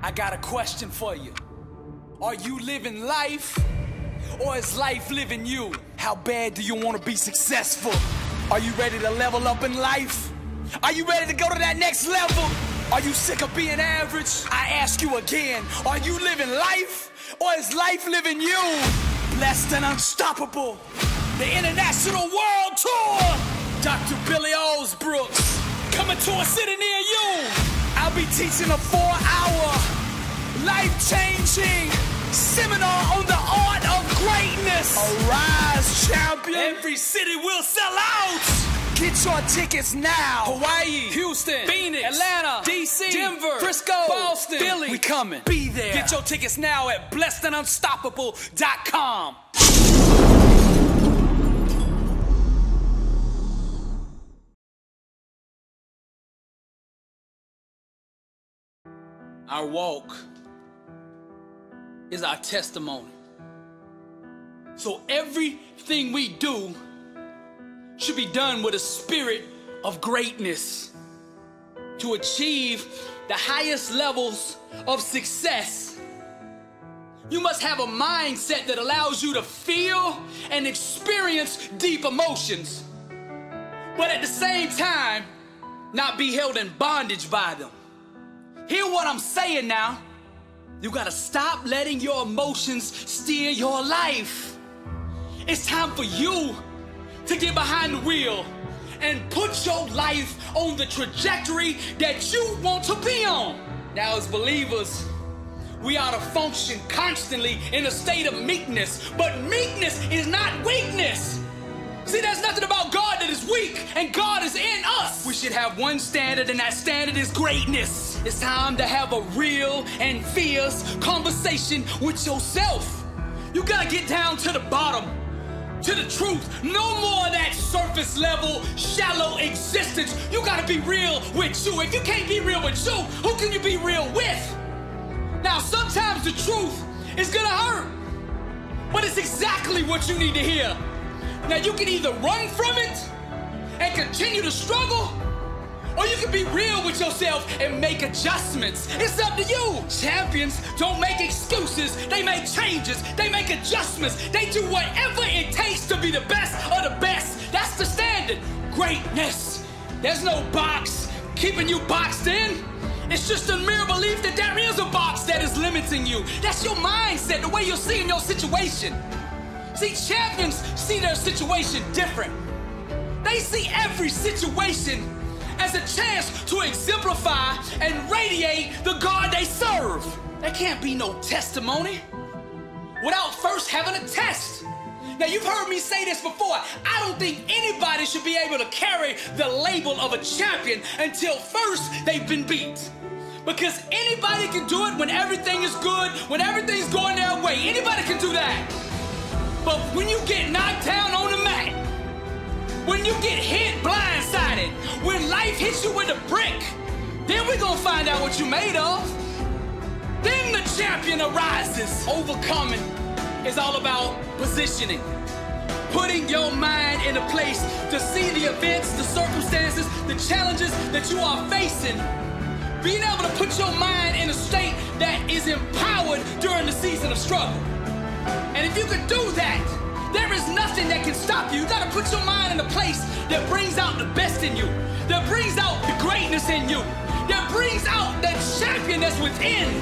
I got a question for you. Are you living life, or is life living you? How bad do you want to be successful? Are you ready to level up in life? Are you ready to go to that next level? Are you sick of being average? I ask you again, are you living life, or is life living you? Blessed and unstoppable, the international world tour. Dr. Billy Alsbrooks, coming to a city near you. I'll be teaching a 4-hour, life-changing seminar on the art of greatness. Arise, champion. Every city will sell out. Get your tickets now. Hawaii, Houston, Phoenix, Atlanta, DC, Denver, Frisco, Boston, Philly. We coming. Be there. Get your tickets now at blessedandunstoppable.com. Our walk is our testimony. So everything we do should be done with a spirit of greatness. To achieve the highest levels of success, you must have a mindset that allows you to feel and experience deep emotions, but at the same time, not be held in bondage by them. Hear what I'm saying now. You gotta stop letting your emotions steer your life. It's time for you to get behind the wheel and put your life on the trajectory that you want to be on. Now, as believers, we ought to function constantly in a state of meekness, but meekness is not weakness. See, there's nothing about God that is weak, and God is in us. We should have one standard, and that standard is greatness. It's time to have a real and fierce conversation with yourself. You gotta get down to the bottom, to the truth. No more of that surface level, shallow existence. You gotta be real with you. If you can't be real with you, who can you be real with? Now, sometimes the truth is gonna hurt, but it's exactly what you need to hear. Now, you can either run from it and continue to struggle, or you can be real with yourself and make adjustments. It's up to you. Champions don't make excuses. They make changes. They make adjustments. They do whatever it takes to be the best of the best. That's the standard. Greatness. There's no box keeping you boxed in. It's just a mere belief that there is a box that is limiting you. That's your mindset, the way you're seeing your situation. See, champions see their situation different. They see every situation as a chance to exemplify and radiate the God they serve. There can't be no testimony without first having a test. Now, you've heard me say this before. I don't think anybody should be able to carry the label of a champion until first they've been beat. Because anybody can do it when everything is good, when everything's going their way. Anybody can do that. But when you get knocked down on the mat, when you get hit blindsided, when life hits you with a brick, then we're gonna find out what you're made of. Then the champion arises. Overcoming is all about positioning. Putting your mind in a place to see the events, the circumstances, the challenges that you are facing. Being able to put your mind in a state that is empowered during the season of struggle. And if you can do that, there is nothing that can stop you. You gotta put your mind in a place that brings out the best in you, that brings out the greatness in you, that brings out that champion that's within,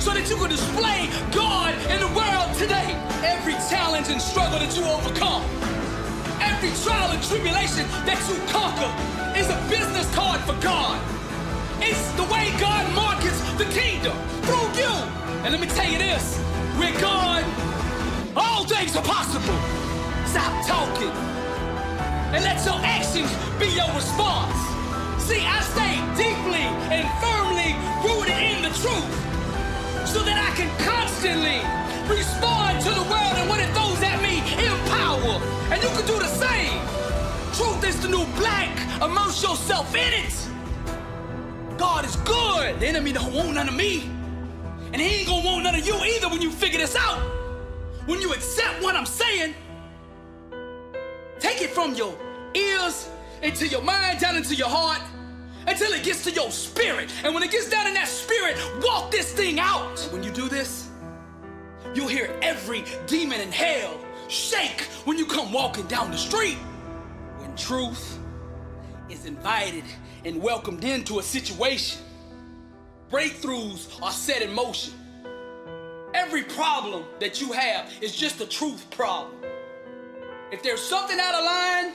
so that you can display God in the world today. Every challenge and struggle that you overcome, every trial and tribulation that you conquer is a business card for God. It's the way God markets the kingdom through you. And let me tell you this, with God, all things are possible. Stop talking and let your actions be your response. See, I stay deeply and firmly rooted in the truth so that I can constantly respond to the world and when it throws at me, empower. And you can do the same. Truth is the new black. Immerse yourself in it. God is good. The enemy don't want none of me. And he ain't gonna want none of you either when you figure this out. When you accept what I'm saying, take it from your ears into your mind, down into your heart, until it gets to your spirit. And when it gets down in that spirit, Spirit walk this thing out. When you do this, you'll hear every demon in hell shake when you come walking down the street. When truth is invited and welcomed into a situation, breakthroughs are set in motion. Every problem that you have is just a truth problem. If there's something out of line,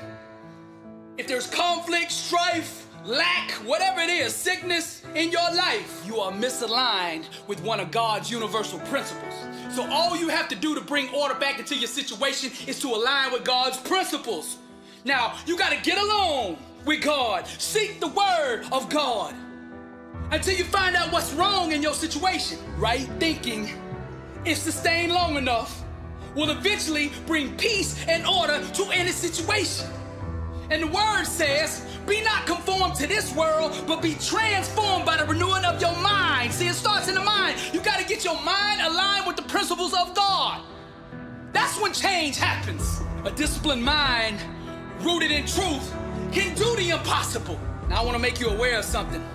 if there's conflict, strife, lack, whatever it is, sickness in your life, you are misaligned with one of God's universal principles. So all you have to do to bring order back into your situation is to align with God's principles. Now, you got to get along with God. Seek the word of God until you find out what's wrong in your situation. Right thinking, if sustained long enough, will eventually bring peace and order to any situation. And the word says, be not conformed to this world, but be transformed by the renewing of your mind. See, it starts in the mind. You got to get your mind aligned with the principles of God. That's when change happens. A disciplined mind rooted in truth can do the impossible. Now I want to make you aware of something.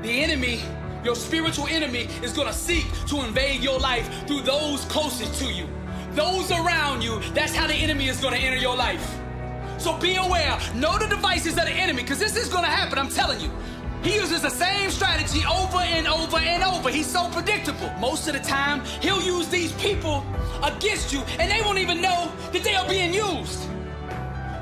The enemy, your spiritual enemy, is going to seek to invade your life through those closest to you. Those around you, that's how the enemy is going to enter your life. So be aware, know the devices of the enemy, because this is going to happen, I'm telling you. He uses the same strategy over and over and over. He's so predictable. Most of the time, he'll use these people against you, and they won't even know that they are being used.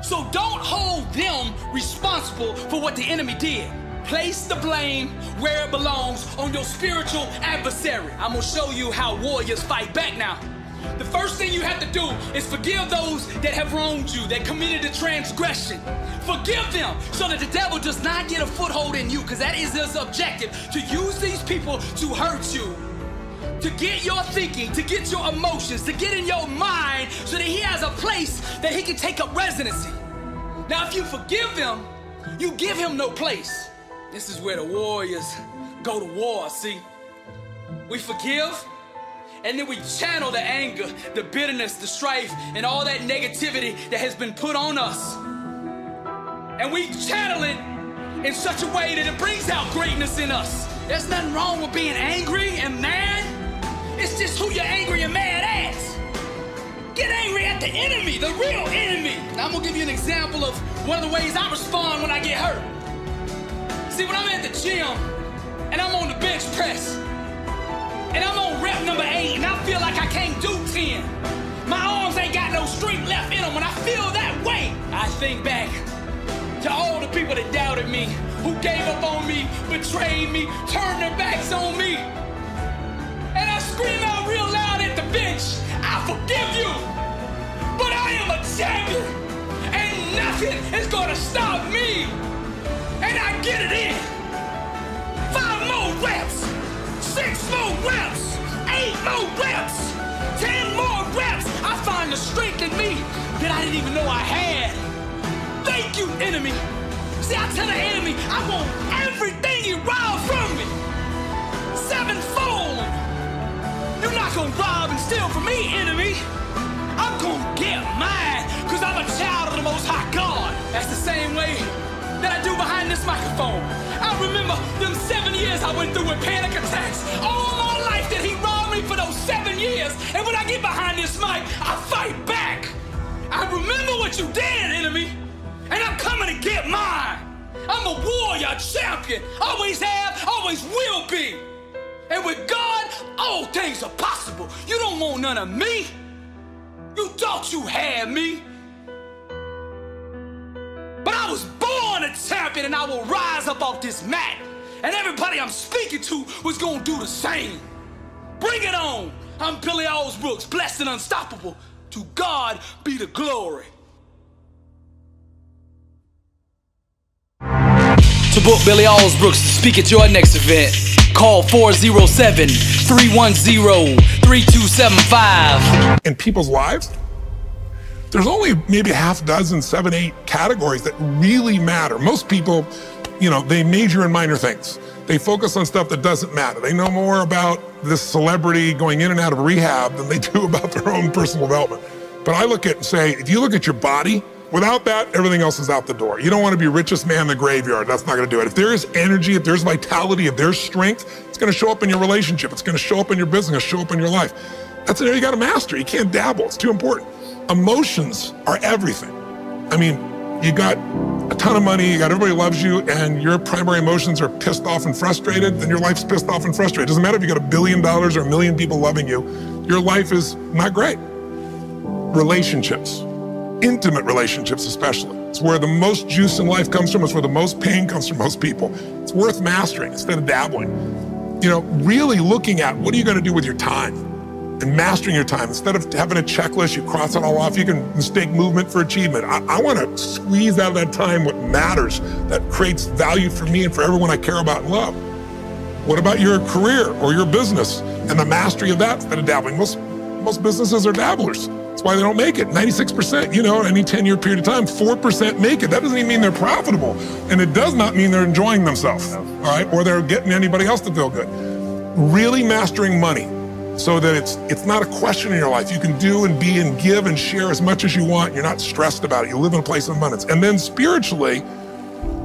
So don't hold them responsible for what the enemy did. Place the blame where it belongs, on your spiritual adversary. I'm going to show you how warriors fight back now. The first thing you have to do is forgive those that have wronged you, that committed a transgression. Forgive them so that the devil does not get a foothold in you, because that is his objective, to use these people to hurt you, to get your thinking, to get your emotions, to get in your mind so that he has a place that he can take up residency. Now, if you forgive them, you give him no place. This is where the warriors go to war, see? We forgive, and then we channel the anger, the bitterness, the strife, and all that negativity that has been put on us. And we channel it in such a way that it brings out greatness in us. There's nothing wrong with being angry and mad. It's just who you're angry and mad at. Get angry at the enemy, the real enemy. Now I'm gonna give you an example of one of the ways I respond when I get hurt. See, when I'm at the gym and I'm on the bench press, and I'm on rep number 8, and I feel like I can't do 10. My arms ain't got no strength left in them. When I feel that way, I think back to all the people that doubted me, who gave up on me, betrayed me, turned their backs on me. And I scream out real loud at the bench, I forgive you, but I am a champion, and nothing is gonna stop me. And I get it in. 5 more reps. 6 more reps, 8 more reps, 10 more reps. I find the strength in me that I didn't even know I had. Thank you, enemy. See, I tell the enemy, I want everything you robbed from me. 7-fold. You're not gonna rob and steal from me, enemy. I'm gonna get mine, because I'm a child of the Most High God. That's the same way that I do behind this microphone. I remember them 7 years I went through with panic attacks. All my life that he robbed me for those 7 years. And when I get behind this mic, I fight back. I remember what you did, enemy. And I'm coming to get mine. I'm a warrior, champion. Always have, always will be. And with God, all things are possible. You don't want none of me. You thought you had me. But I was born a champion, and I will rise up off this mat. And everybody I'm speaking to was gonna do the same. Bring it on. I'm Billy Alsbrooks, blessed and unstoppable. To God be the glory. To book Billy Alsbrooks to speak at your next event, call 407-310-3275. In people's lives, there's only maybe half a dozen, 7, 8 categories that really matter. Most people, they major in minor things. They focus on stuff that doesn't matter. They know more about this celebrity going in and out of rehab than they do about their own personal development. But I look at it and say, if you look at your body, without that, everything else is out the door. You don't want to be richest man in the graveyard. That's not going to do it. If there is energy, if there's vitality, if there's strength, it's going to show up in your relationship. It's going to show up in your business. It's going to show up in your life. That's an area you got to master. You can't dabble. It's too important. Emotions are everything. I mean, you got a ton of money, you got everybody loves you, and your primary emotions are pissed off and frustrated, then your life's pissed off and frustrated. It doesn't matter if you got $1 billion or 1 million people loving you, your life is not great. Relationships, intimate relationships especially. It's where the most juice in life comes from. It's where the most pain comes from most people. It's worth mastering instead of dabbling. You know, really looking at what are you going to do with your time? And mastering your time. Instead of having a checklist, you cross it all off, you can mistake movement for achievement. I want to squeeze out of that time what matters, that creates value for me and for everyone I care about and love. What about your career or your business and the mastery of that instead of dabbling? Most businesses are dabblers. That's why they don't make it. 96%, you know, any 10-year period of time, 4% make it. That doesn't even mean they're profitable. And it does not mean they're enjoying themselves, all right? Or they're getting anybody else to feel good. Really mastering money, so that it's not a question in your life. You can do and be and give and share as much as you want. You're not stressed about it. You live in a place of abundance. And then spiritually,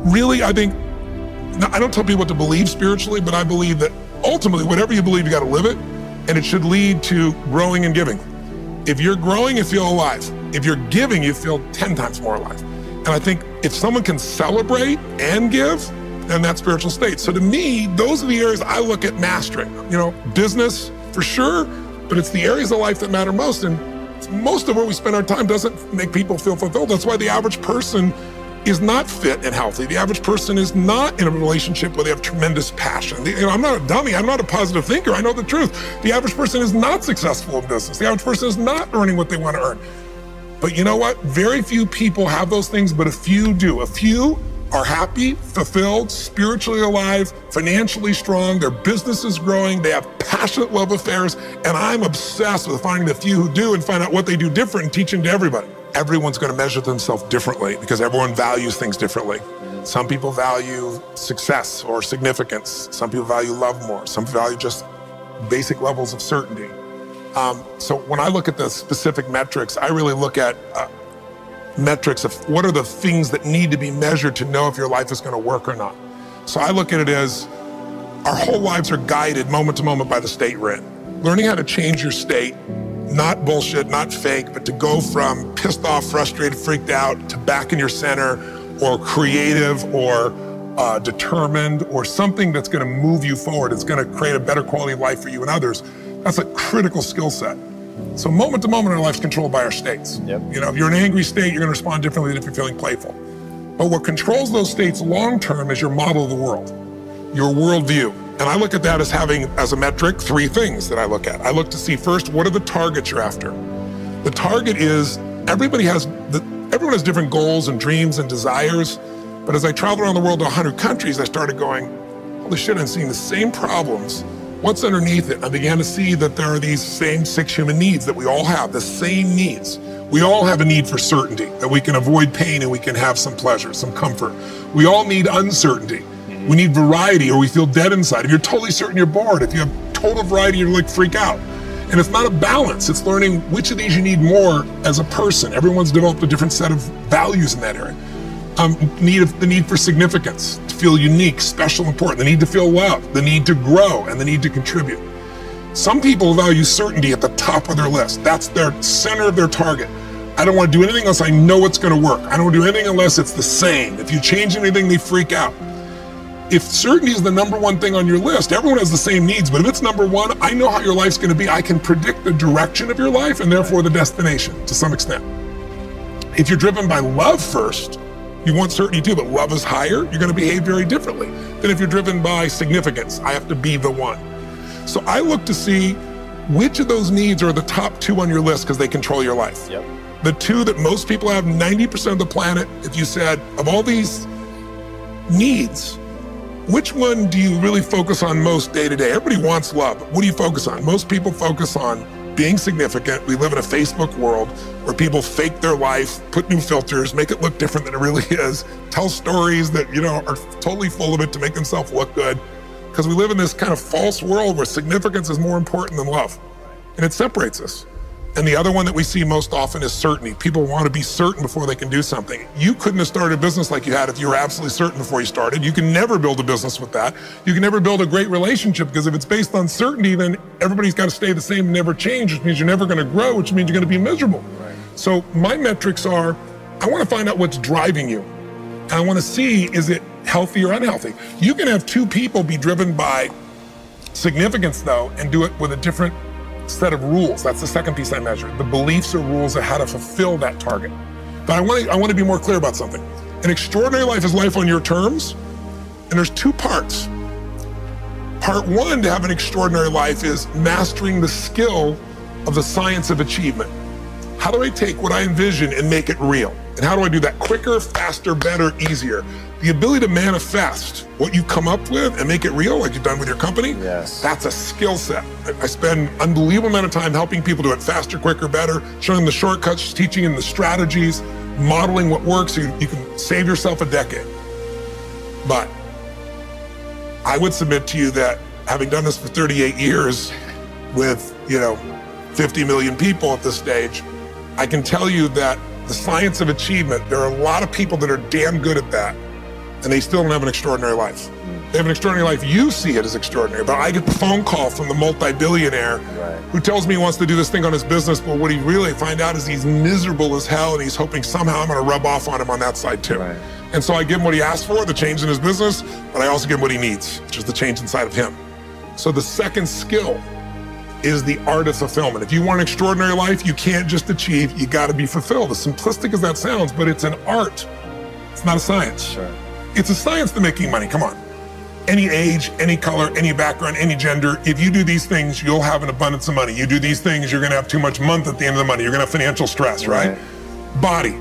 really, I think, I don't tell people what to believe spiritually, but I believe that ultimately, whatever you believe, you got to live it, and it should lead to growing and giving. If you're growing, you feel alive. If you're giving, you feel 10 times more alive. And I think if someone can celebrate and give, then that's spiritual state. So to me, those are the areas I look at mastering. You know, business, for sure, but it's the areas of life that matter most, and most of where we spend our time doesn't make people feel fulfilled. That's why the average person is not fit and healthy. The average person is not in a relationship where they have tremendous passion. You know, I'm not a dummy. I'm not a positive thinker. I know the truth. The average person is not successful in business. The average person is not earning what they want to earn. But you know what? Very few people have those things, but a few do. A few are happy, fulfilled, spiritually alive, financially strong, their business is growing, they have passionate love affairs, and I'm obsessed with finding the few who do and find out what they do different and teaching to everybody. Everyone's going to measure themselves differently because everyone values things differently. Some people value success or significance. Some people value love more. Some value just basic levels of certainty. So when I look at the specific metrics, I really look at metrics of what are the things that need to be measured to know if your life is going to work or not. So I look at it as our whole lives are guided moment to moment by the state we're in. Learning how to change your state, not bullshit, not fake, but to go from pissed off, frustrated, freaked out to back in your center, or creative, or determined, or something that's going to move you forward. It's going to create a better quality of life for you and others. That's a critical skill set. So moment to moment, our life's controlled by our states. Yep. You know, if you're in an angry state, you're going to respond differently than if you're feeling playful. But what controls those states long term is your model of the world, your worldview. And I look at that as having, as a metric, 3 things that I look at. I look to see first, what are the targets you're after? The target is, everyone has different goals and dreams and desires. But as I traveled around the world to 100 countries, I started going, holy shit, I'm seeing the same problems. What's underneath it? I began to see that there are these same 6 human needs that we all have, the same needs. We all have a need for certainty, that we can avoid pain and we can have some pleasure, some comfort. We all need uncertainty. We need variety, or we feel dead inside. If you're totally certain, you're bored. If you have total variety, you're like freak out. And it's not a balance. It's learning which of these you need more as a person. Everyone's developed a different set of values in that area. The need for significance, to feel unique, special, important, the need to feel loved, the need to grow, and the need to contribute. Some people value certainty at the top of their list. That's their center of their target. I don't want to do anything unless I know it's going to work. I don't want to do anything unless it's the same. If you change anything, they freak out. If certainty is the #1 thing on your list, everyone has the same needs, but if it's #1, I know how your life's going to be. I can predict the direction of your life and therefore the destination to some extent. If you're driven by love first, you want certainty too, but love is higher, you're going to behave very differently than if you're driven by significance. I have to be the one. So I look to see which of those needs are the top 2 on your list because they control your life. Yep. The 2 that most people have, 90% of the planet, if you said, of all these needs, which one do you really focus on most day to day? Everybody wants love. What do you focus on? Most people focus on being significant. We live in a Facebook world where people fake their life, put new filters, make it look different than it really is, tell stories that, you know, are totally full of it to make themselves look good. Because we live in this kind of false world where significance is more important than love. And it separates us. And the other one that we see most often is certainty. People want to be certain before they can do something. You couldn't have started a business like you had if you were absolutely certain before you started. You can never build a business with that. You can never build a great relationship, because if it's based on certainty, then everybody's got to stay the same and never change, which means you're never going to grow, which means you're going to be miserable. Right. So my metrics are, I want to find out what's driving you. And I want to see, is it healthy or unhealthy? You can have two people be driven by significance, though, and do it with a different set of rules. That's the second piece I measure. The beliefs or rules of how to fulfill that target. But I want to be more clear about something. An extraordinary life is life on your terms, and there's two parts. Part one to have an extraordinary life is mastering the skill of the science of achievement. How do I take what I envision and make it real? And how do I do that quicker, faster, better, easier? The ability to manifest what you come up with and make it real, like you've done with your company, yes, that's a skill set. I spend an unbelievable amount of time helping people do it faster, quicker, better, showing them the shortcuts, teaching them the strategies, modeling what works so you can save yourself a decade. But I would submit to you that having done this for 38 years with, 50 million people at this stage, I can tell you that the science of achievement, there are a lot of people that are damn good at that, and they still don't have an extraordinary life. They have an extraordinary life. You see it as extraordinary, but I get the phone call from the multi-billionaire who tells me he wants to do this thing on his business, but what he really find out is he's miserable as hell, and he's hoping somehow I'm going to rub off on him on that side too. Right. And so I give him what he asked for, the change in his business, but I also give him what he needs, which is the change inside of him. So the second skill is the art of fulfillment. If you want an extraordinary life, you can't just achieve, you got to be fulfilled. As simplistic as that sounds, but it's an art. It's not a science. Sure. It's a science to making money, come on. Any age, any color, any background, any gender, if you do these things, you'll have an abundance of money. You do these things, you're gonna have too much month at the end of the money. You're gonna have financial stress, right? Body.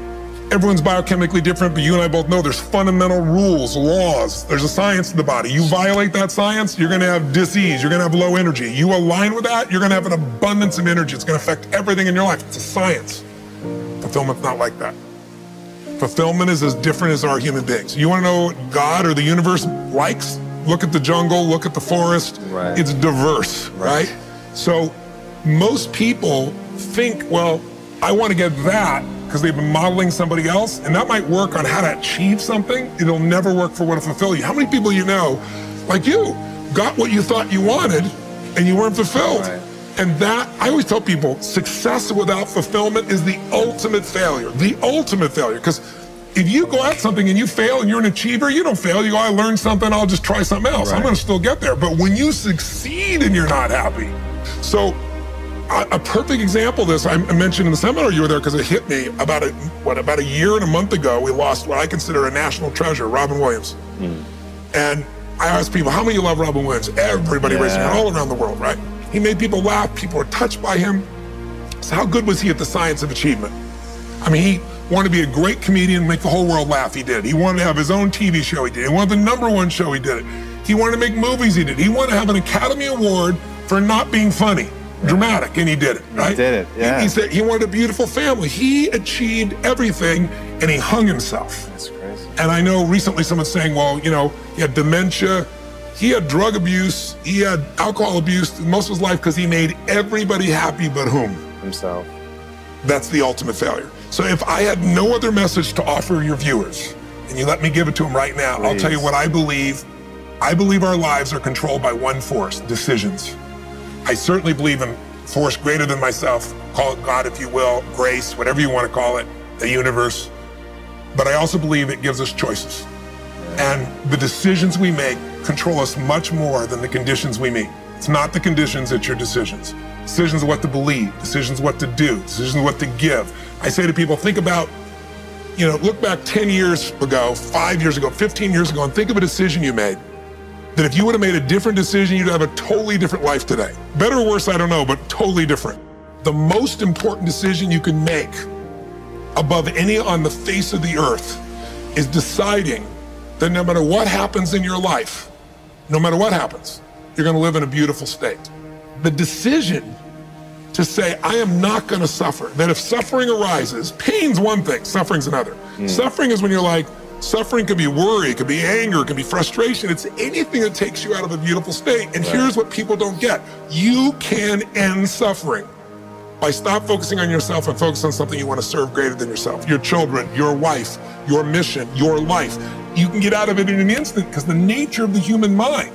Everyone's biochemically different, but you and I both know there's fundamental rules, laws. There's a science to the body. You violate that science, you're gonna have disease, you're gonna have low energy. You align with that, you're gonna have an abundance of energy. It's gonna affect everything in your life. It's a science. Fulfillment's not like that. Fulfillment is as different as our human beings. You wanna know what God or the universe likes? Look at the jungle, look at the forest. Right. It's diverse, right? So most people think, well, I wanna get that, because they've been modeling somebody else, and that might work on how to achieve something. It'll never work for what to fulfill you. How many people you know, like you, got what you thought you wanted and you weren't fulfilled? Right. And that, I always tell people, success without fulfillment is the ultimate failure. The ultimate failure, because if you go at something and you fail and you're an achiever, you don't fail. You go, I learned something, I'll just try something else. Right. I'm gonna still get there. But when you succeed and you're not happy, so a perfect example of this, I mentioned in the seminar you were there because it hit me about a year and a month ago, we lost what I consider a national treasure, Robin Williams. And I asked people, how many of you love Robin Williams? Everybody raising their hand all around the world, right? He made people laugh, people were touched by him. So how good was he at the science of achievement? I mean, he wanted to be a great comedian, make the whole world laugh, he did. He wanted to have his own TV show, he did. He wanted the #1 show, he did it. He wanted to make movies, he did. He wanted to have an Academy Award for not being funny. Dramatic, and he did it, right? He did it, yeah. He said he wanted a beautiful family. He achieved everything, and he hung himself. That's crazy. And I know recently someone's saying, well, he had dementia, he had drug abuse, he had alcohol abuse most of his life because he made everybody happy but whom? Himself. That's the ultimate failure. So if I had no other message to offer your viewers, and you let me give it to them right now, I'll tell you what I believe. I believe our lives are controlled by one force, decisions. I certainly believe in force greater than myself, call it God if you will, grace, whatever you want to call it, the universe. But I also believe it gives us choices. And the decisions we make control us much more than the conditions we meet. It's not the conditions, it's your decisions. Decisions of what to believe, decisions of what to do, decisions of what to give. I say to people, think about, look back 10 years ago, 5 years ago, 15 years ago, and think of a decision you made. That if you would have made a different decision, you'd have a totally different life today. Better or worse, I don't know, but totally different. The most important decision you can make above any on the face of the earth is deciding that no matter what happens in your life, no matter what happens, you're gonna live in a beautiful state. The decision to say, I am not gonna suffer, that if suffering arises, pain's one thing, suffering's another. Suffering is when you're like, suffering could be worry, it could be anger, it could be frustration. It's anything that takes you out of a beautiful state. And here's what people don't get. You can end suffering. by stop focusing on yourself and focus on something you want to serve greater than yourself. Your children, your wife, your mission, your life. You can get out of it in an instant because the nature of the human mind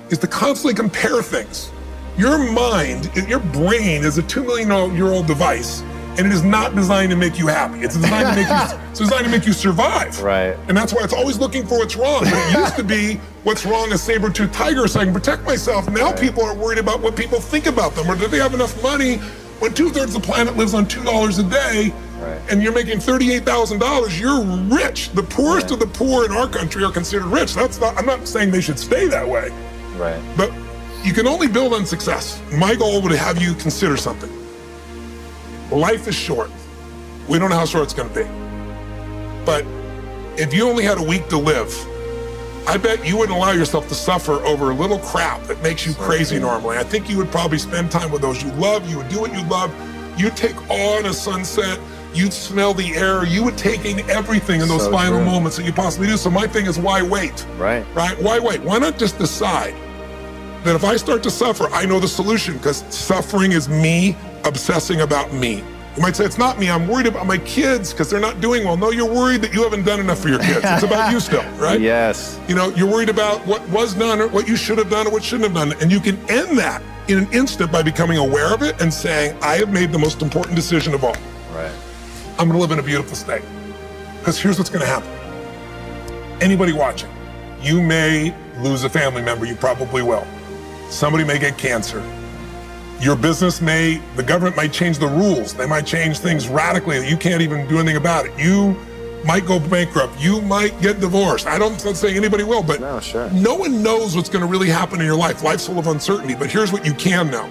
is to constantly compare things. Your mind, your brain is a 2 million year old device, and it is not designed to make you happy. It's designed to make you, it's designed to make you survive. Right. And that's why it's always looking for what's wrong. But it used to be what's wrong, a saber-toothed tiger, so I can protect myself. Now people are worried about what people think about them, or do they have enough money when 2/3 of the planet lives on $2 a day, and you're making $38,000, you're rich. The poorest of the poor in our country are considered rich. That's not, I'm not saying they should stay that way. Right. But you can only build on success. My goal would have you consider something. Life is short. We don't know how short it's gonna be. But if you only had a week to live, I bet you wouldn't allow yourself to suffer over a little crap that makes you crazy normally. I think you would probably spend time with those you love. You would do what you love. You'd take awe in a sunset. You'd smell the air. You would take in everything in those final moments that you possibly do. So my thing is, why wait? Right. Why wait? Why not just decide that if I start to suffer, I know the solution, because suffering is me obsessing about me. You might say, it's not me, I'm worried about my kids because they're not doing well. No, you're worried that you haven't done enough for your kids. It's about you still, right? Yes. You know, you're worried about what was done or what you should have done or what shouldn't have done. And you can end that in an instant by becoming aware of it and saying, I have made the most important decision of all. Right. I'm gonna live in a beautiful state. Because here's what's gonna happen. Anybody watching, you may lose a family member, you probably will. Somebody may get cancer. Your business the government might change the rules. They might change things radically that you can't even do anything about it. You might go bankrupt. You might get divorced. I'm not saying anybody will, but no one knows what's gonna really happen in your life. Life's full of uncertainty, but here's what you can know.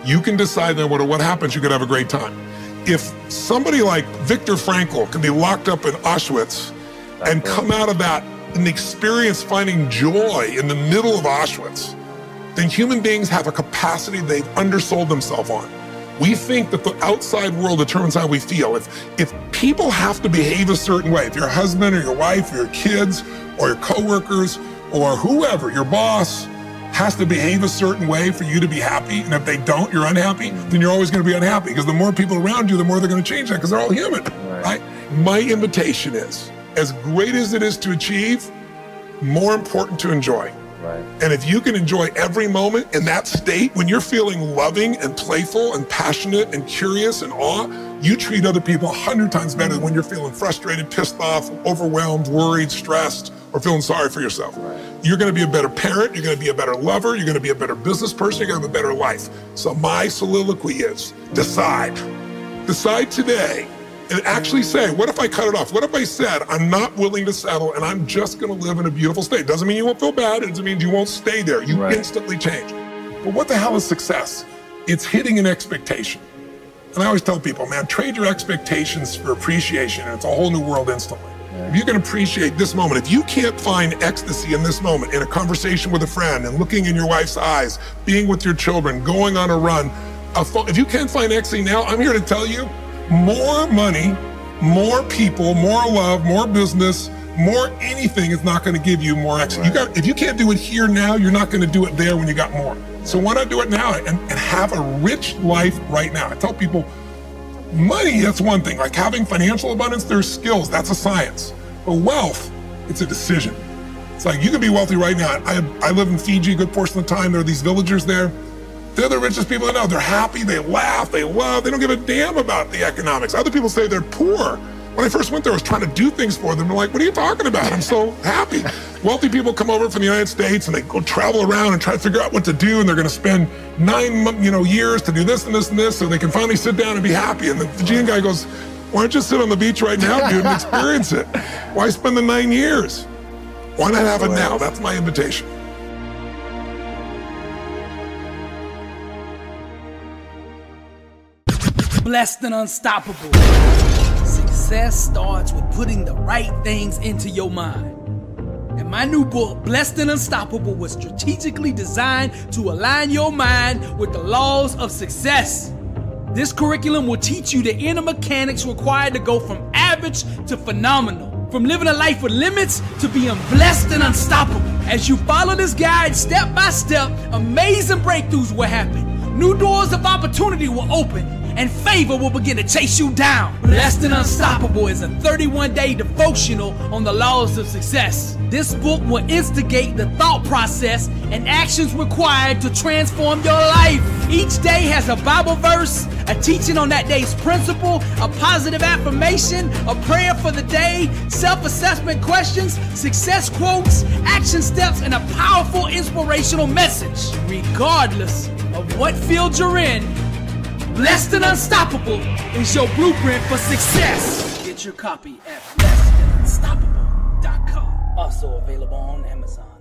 You can decide that what happens, you could have a great time. If somebody like Viktor Frankl can be locked up in Auschwitz and come out of that and experience finding joy in the middle of Auschwitz, then human beings have a capacity they've undersold themselves on. We think that the outside world determines how we feel. If people have to behave a certain way, if your husband or your wife or your kids or your coworkers or whoever, your boss, has to behave a certain way for you to be happy, and if they don't, you're unhappy, then you're always gonna be unhappy, because the more people around you, the more they're gonna change that, because they're all human, right? My invitation is, as great as it is to achieve, more important to enjoy. Right. And if you can enjoy every moment in that state, when you're feeling loving and playful and passionate and curious and awe, you treat other people 100 times better than when you're feeling frustrated, pissed off, overwhelmed, worried, stressed, or feeling sorry for yourself. Right. You're gonna be a better parent, you're gonna be a better lover, you're gonna be a better business person, you're gonna have a better life. So my soliloquy is, decide. Decide today and actually say, what if I cut it off? What if I said, I'm not willing to settle and I'm just gonna live in a beautiful state? Doesn't mean you won't feel bad, it doesn't mean you won't stay there. You instantly change. But what the hell is success? It's hitting an expectation. And I always tell people, man, trade your expectations for appreciation, and it's a whole new world instantly. If you can appreciate this moment, if you can't find ecstasy in this moment, in a conversation with a friend and looking in your wife's eyes, being with your children, going on a run, if you can't find ecstasy now, I'm here to tell you, more money, more people, more love, more business, more anything is not gonna give you more ecstasy. If you can't do it here now, you're not gonna do it there when you got more. So why not do it now and have a rich life right now? I tell people, money, that's one thing. Like having financial abundance, there's skills, that's a science. But wealth, it's a decision. It's like you can be wealthy right now. I live in Fiji a good portion of the time. There are these villagers there. They're the richest people I know. They're happy, they laugh, they love, they don't give a damn about the economics. Other people say they're poor. When I first went there, I was trying to do things for them. They're like, what are you talking about? I'm so happy. Wealthy people come over from the United States and they go travel around and try to figure out what to do, and they're gonna spend 9 years to do this and this and this so they can finally sit down and be happy. And the Fijian guy goes, why don't you sit on the beach right now, dude, and experience it? Why spend the 9 years? Why not have it now? That's my invitation. Blessed and unstoppable. Success starts with putting the right things into your mind. And my new book, Blessed and Unstoppable, was strategically designed to align your mind with the laws of success. This curriculum will teach you the inner mechanics required to go from average to phenomenal. From living a life with limits to being blessed and unstoppable. As you follow this guide step by step, amazing breakthroughs will happen. New doors of opportunity will open. and favor will begin to chase you down. Blessed and Unstoppable is a 31-day devotional on the laws of success. This book will instigate the thought process and actions required to transform your life. Each day has a Bible verse, a teaching on that day's principle, a positive affirmation, a prayer for the day, self-assessment questions, success quotes, action steps, and a powerful inspirational message. Regardless of what field you're in, Blessed and Unstoppable is your blueprint for success. Get your copy at blessedandunstoppable.com. Also available on Amazon.